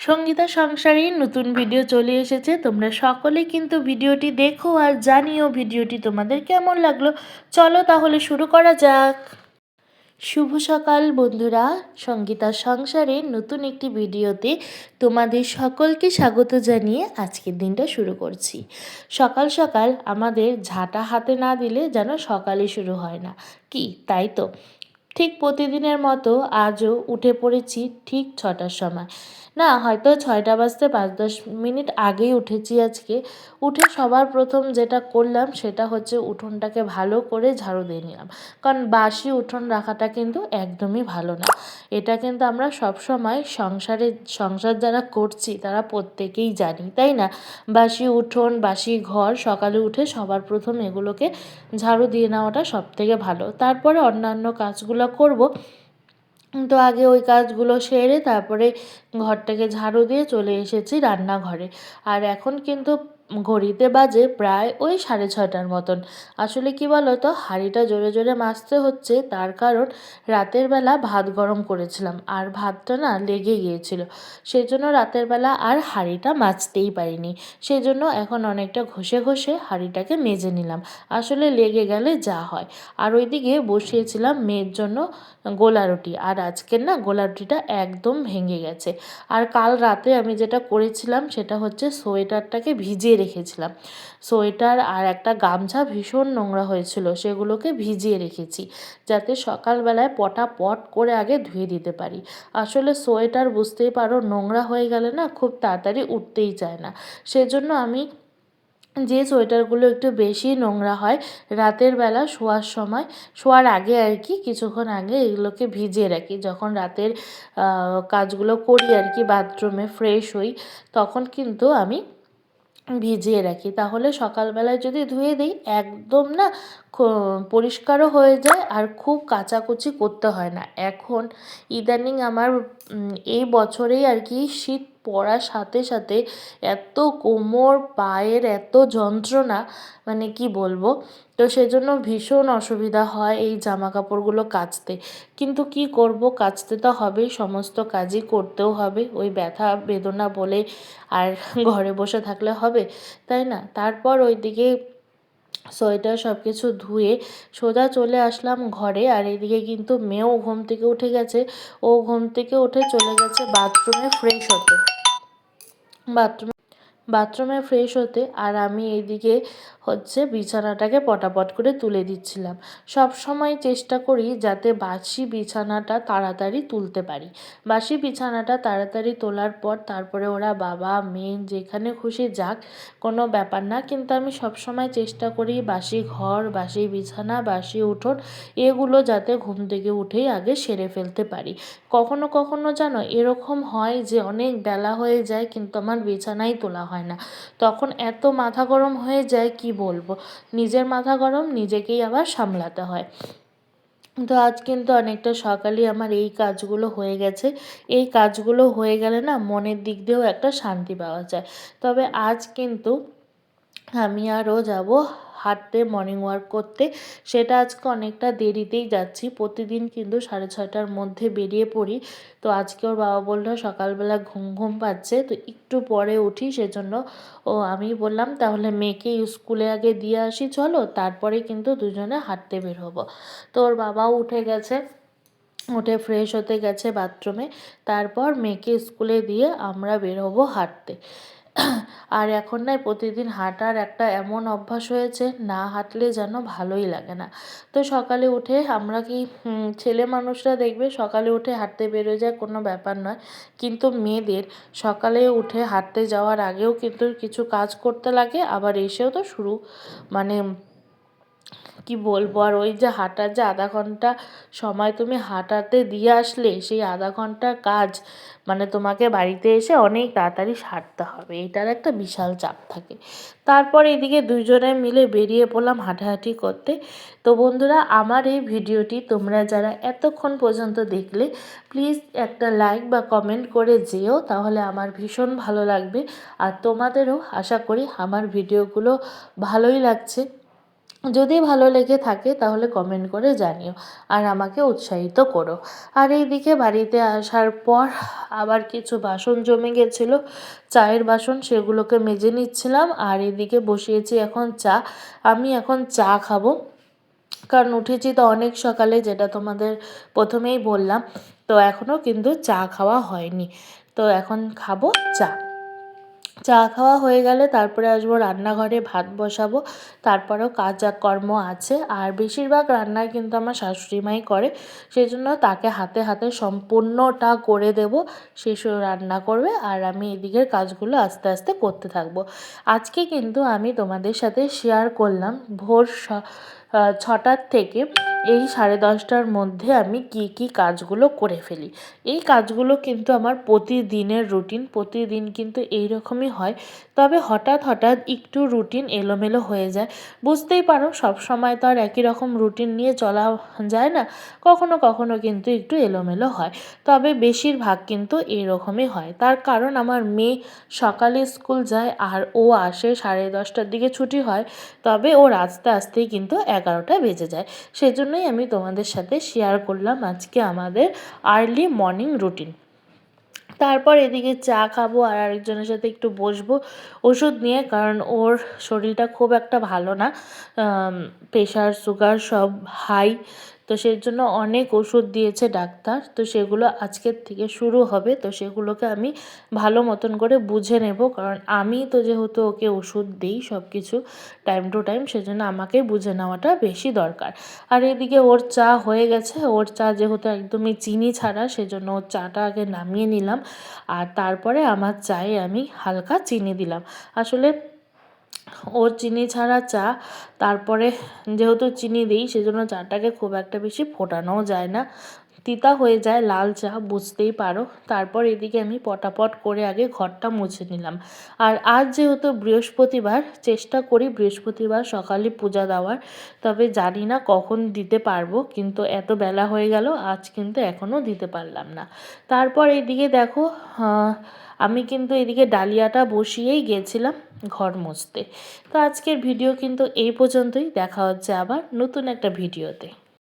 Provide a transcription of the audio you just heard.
সঙ্গীতা সংসারের নতুন ভিডিও চলে এসেছে। তোমরা সকলে কিন্তু ভিডিওটি দেখো আর জানিও ভিডিওটি তোমাদের কেমন লাগলো। চলো তাহলে শুরু করা যাক। শুভ সকাল বন্ধুরা, সঙ্গীতার সংসারের নতুন একটি ভিডিওতে তোমাদের সকলকে স্বাগত জানিয়ে আজকের দিনটা শুরু করছি। সকাল সকাল আমাদের ঝাঁটা হাতে না দিলে যেন সকালে শুরু হয় না, কি তাই তো? ঠিক প্রতিদিনের মতো আজও উঠে পড়েছি ঠিক 6টার সময়। না, হয়তো 6টা বাজতে 5-10 মিনিট আগেই উঠেছি আজকে। উঠে সবার প্রথম যেটা করলাম সেটা হচ্ছে উঠোনটাকে ভালো করে ঝাড়ু দিয়ে নিলাম। কারণ বাসি উঠোন রাখাটা কিন্তু একদমই ভালো না। এটা কিন্তু আমরা সবসময় সংসার যারা করছি তারা প্রত্যেকেই জানি, তাই না? বাসি উঠোন, বাসি ঘর, সকালে উঠে সবার প্রথম এগুলোকে ঝাড়ু দিয়ে নেওয়াটা সবথেকে ভালো। তারপরে অন্যান্য কাজগুলো করব। তো আগে ওই কাজগুলো সেরে তারপরে ঘরটাকে ঝাড়ু দিয়ে চলে এসেছি রান্নাঘরে। আর এখন কিন্তু ঘড়িতে বাজে প্রায় ওই 6:30টার মতন। আসলে কি বলো তো, হাঁড়িটা জোরে জোরে মাজতে হচ্ছে, তার কারণ রাতের বেলা ভাত গরম করেছিলাম আর ভাতটা না লেগে গিয়েছিল। সেই জন্য রাতের বেলা আর হাঁড়িটা মাজতেই পারিনি। সেই জন্য এখন অনেকটা ঘষে ঘষে হাঁড়িটাকে মেজে নিলাম। আসলে লেগে গেলে যা হয়। আর ওইদিকে বসিয়েছিলাম মেয়ের জন্য গোলা রুটি। আর আজকের না গোলা রুটিটা একদম ভেঙে গেছে। আর কাল রাতে আমি যেটা করেছিলাম সেটা হচ্ছে সোয়েটারটাকে ভিজিয়ে রেখেছিলাম। সোয়েটার আর একটা গামছা ভীষণ নোংরা হয়েছিল, সেগুলোকে ভিজিয়ে রেখেছি যাতে সকালবেলায় পটাপট করে আগে ধুয়ে দিতে পারি। আসলে সোয়েটার বুঝতেই পারো, নোংরা হয়ে গেলে না খুব তাড়াতাড়ি উঠতেই চায় না। সেজন্য আমি যে সোয়েটারগুলো একটু বেশি নোংরা হয় রাতের বেলা শোয়ার আগে আর কি, কিছুক্ষণ আগে এগুলোকে ভিজিয়ে রাখি। যখন রাতের কাজগুলো করি আর কি, বাথরুমে ফ্রেশ হই, তখন কিন্তু আমি ভিজিয়ে রাখি। তাহলে সকালবেলায় যদি ধুয়ে দিই একদম না পরিষ্কারও হয়ে যায় আর খুব কাচাকুচি করতে হয় না। এখন ইদানিং আমার এই বছরেই আর কি শীত পড়ার সাথে সাথে এত কোমর পায়ের এত যন্ত্রণা, মানে কি বলবো। তো সেজন্য ভীষণ অসুবিধা হয় এই জামা কাপড়গুলো কাচতে। কিন্তু কি করব, কাচতে তো হবেই, সমস্ত কাজই করতেও হবে। ওই ব্যথা বেদনা বলে আর ঘরে বসে থাকলে হবে, তাই না? তারপর ওইদিকে সোয়েটার সব কিছু ধুয়ে সোজা চলে আসলাম ঘরে। আর এদিকে কিন্তু মেয়েও ঘুম থেকে উঠে গেছে। ও ঘুম থেকে উঠে চলে গেছে বাথরুমে ফ্রেশ হতে। বাথরুমে ফ্রেশ হতে আর আমি এইদিকে হচ্ছে বিছানাটাকে পটাপট করে তুলে দিচ্ছিলাম। সব সময় চেষ্টা করি যাতে বাসি বিছানাটা তাড়াতাড়ি তুলতে পারি। বাসি বিছানাটা তাড়াতাড়ি তোলার পর তারপরে ওরা বাবা মেয়ে যেখানে খুশি যাক, কোনো ব্যাপার না। কিন্তু আমি সব সময় চেষ্টা করি বাসি ঘর, বাসি বিছানা, বাসি উঠোন এগুলো যাতে ঘুম থেকে উঠেই আগে সেরে ফেলতে পারি। কখনো কখনো জানো এরকম হয় যে অনেক বেলা হয়ে যায় কিন্তু আমার বিছানাই তোলা হয় না। তখন এত মাথা গরম হয়ে যায় কি বলবো। নিজের মাথা গরম নিজেকেই আবার সামলাতে হয়। তো আজ কিন্তু অনেকটা সকালেই আমার এই কাজগুলো হয়ে গেছে। এই কাজগুলো হয়ে গেলে না মনের দিক দিয়েও একটা শান্তি পাওয়া যায়। তবে আজ কিন্তু আমি আরও যাব হাঁটতে, মর্নিং ওয়াক করতে। সেটা আজকে অনেকটা দেরিতেই যাচ্ছি। প্রতিদিন কিন্তু 6:30টার মধ্যে বেরিয়ে পড়ি। তো আজকে ওর বাবা বললো সকালবেলা ঘুম ঘুম পাচ্ছে, তো একটু পরে উঠি। সেজন্য আমি বললাম তাহলে মেয়েকে স্কুলে আগে দিয়ে আসি চলো, তারপরে কিন্তু দুজনে হাঁটতে বের হবো। তো ওর বাবাও উঠে গেছে, উঠে ফ্রেশ হতে গেছে বাথরুমে। তারপর মেয়েকে স্কুলে দিয়ে আমরা বের হবো হাঁটতে। আর এখন না প্রতিদিন হাঁটার একটা এমন অভ্যাস হয়েছে, না হাঁটলে যেন ভালোই লাগে না। তো সকালে উঠে আমরা কি ছেলে মানুষরা দেখবে সকালে উঠে হাঁটতে বেরোয় যায়, কোনো ব্যাপার নয়। কিন্তু মেয়েদের সকালে উঠে হাঁটতে যাওয়ার আগেও কিন্তু কিছু কাজ করতে লাগে, আবার এসেও তো শুরু, মানে কি বলবো। আর ওই যে হাঁটার যে আধা ঘন্টা সময় তুমি হাঁটাতে দিয়ে আসলে, সেই আধা ঘন্টার কাজ মানে তোমাকে বাড়িতে এসে অনেক তাড়াতাড়ি সারতে হবে, এটার একটা বিশাল চাপ থাকে। তারপর এদিকে দুজনে মিলে বেরিয়ে পড়লাম হাঁটাহাঁটি করতে। তো বন্ধুরা, আমার এই ভিডিওটি তোমরা যারা এতক্ষণ পর্যন্ত দেখলে প্লিজ একটা লাইক বা কমেন্ট করে যেও, তাহলে আমার ভীষণ ভালো লাগবে। আর তোমাদেরও আশা করি আমার ভিডিওগুলো ভালোই লাগছে। যদি ভালো লেগে থাকে তাহলে কমেন্ট করে জানিও আর আমাকে উৎসাহিত করো। আর এইদিকে বাড়িতে আসার পর আবার কিছু বাসন জমে গেছিলো, চায়ের বাসন, সেগুলোকে মেজে নিচ্ছিলাম। আর এদিকে বসিয়েছি এখন চা। আমি এখন চা খাবো, কারণ উঠেছি তো অনেক সকালে, যেটা তোমাদের প্রথমেই বললাম। তো এখনও কিন্তু চা খাওয়া হয়নি, তো এখন খাবো চা। চা খাওয়া হয়ে গেলে তারপরে আসবো রান্নাঘরে, ভাত বসাবো। তারপরেও কাজকর্ম আছে, আর বেশিরভাগ রান্নাই কিন্তু আমার শাশুড়ি মাই করে, সেই জন্য তাকে হাতে হাতে সম্পূর্ণটা করে দেব। সে রান্না করবে আর আমি এদিকের কাজগুলো আস্তে আস্তে করতে থাকবো। আজকে কিন্তু আমি তোমাদের সাথে শেয়ার করলাম ভোর 6টার থেকে এই 10:30টার মধ্যে আমি কি কি কাজগুলো করে ফেলি। এই কাজগুলো কিন্তু আমার প্রতিদিনের রুটিন, প্রতিদিন কিন্তু এই রকমই হয়। তবে হঠাৎ হঠাৎ একটু রুটিন এলোমেলো হয়ে যায়। বুঝতেই পারো, সব সময় তো আর একই রকম রুটিন নিয়ে চলা যায় না, কখনো কখনো কিন্তু একটু এলোমেলো হয়। তবে বেশিরভাগ কিন্তু এরকমই হয়। তার কারণ আমার মেয়ে সকালে স্কুল যায় আর ও আসে 10:30টার দিকে ছুটি হয়, তবে ওর আসতে আসতেই কিন্তু 11টা বেজে যায়। সেজন্যই আমি তোমাদের সাথে শেয়ার করলাম আজকে আমাদের আর্লি মর্নিং রুটিন। তারপর এদিকে চা খাবো আর আরেকজনের সাথে একটু বসবো ওষুধ নিয়ে, কারণ ওর শরীরটা খুব একটা ভালো না, প্রেশার সুগার সব হাই। তো সেই জন্য অনেক ওষুধ দিয়েছে ডাক্তার, তো সেগুলো আজকের থেকে শুরু হবে। তো সেগুলোকে আমি ভালো মতন করে বুঝে নেব, কারণ আমি তো যেহেতু ওকে ওষুধ দিই সব কিছু টাইম টু টাইম, সেজন্য আমাকে বুঝে নেওয়াটা বেশি দরকার। আর এদিকে ওর চা হয়ে গেছে, ওর চা যেহেতু একদমই চিনি ছাড়া, সেজন্য ওর চাটা আগে নামিয়ে নিলাম, আর তারপরে আমার চায়ে আমি হালকা চিনি দিলাম। আসলে ওর চিনি ছাড়া চা, তারপরে যেহেতু চিনি দিই সেজন্য চাটাকে খুব একটা বেশি ফোটানোও যায় না, তিতা হয়ে যায় লাল চা, বুঝতেই পারো। তারপর এদিকে আমি পটাপট করে আগে ঘরটা মুছে নিলাম। আর আজ যেহেতু বৃহস্পতিবার, চেষ্টা করি বৃহস্পতিবার সকালে পূজা দেওয়ার, তবে জানি না কখন দিতে পারবো, কিন্তু এত বেলা হয়ে গেল, আজ কিন্তু এখনও দিতে পারলাম না। তারপর এইদিকে দেখো, আমি কিন্তু এদিকে ডালিয়াটা বসিয়েই গেছিলাম ঘর মুছতে। তো আজকের ভিডিও কিন্তু এই পর্যন্তই, দেখা হচ্ছে আবার নতুন একটা ভিডিওতে।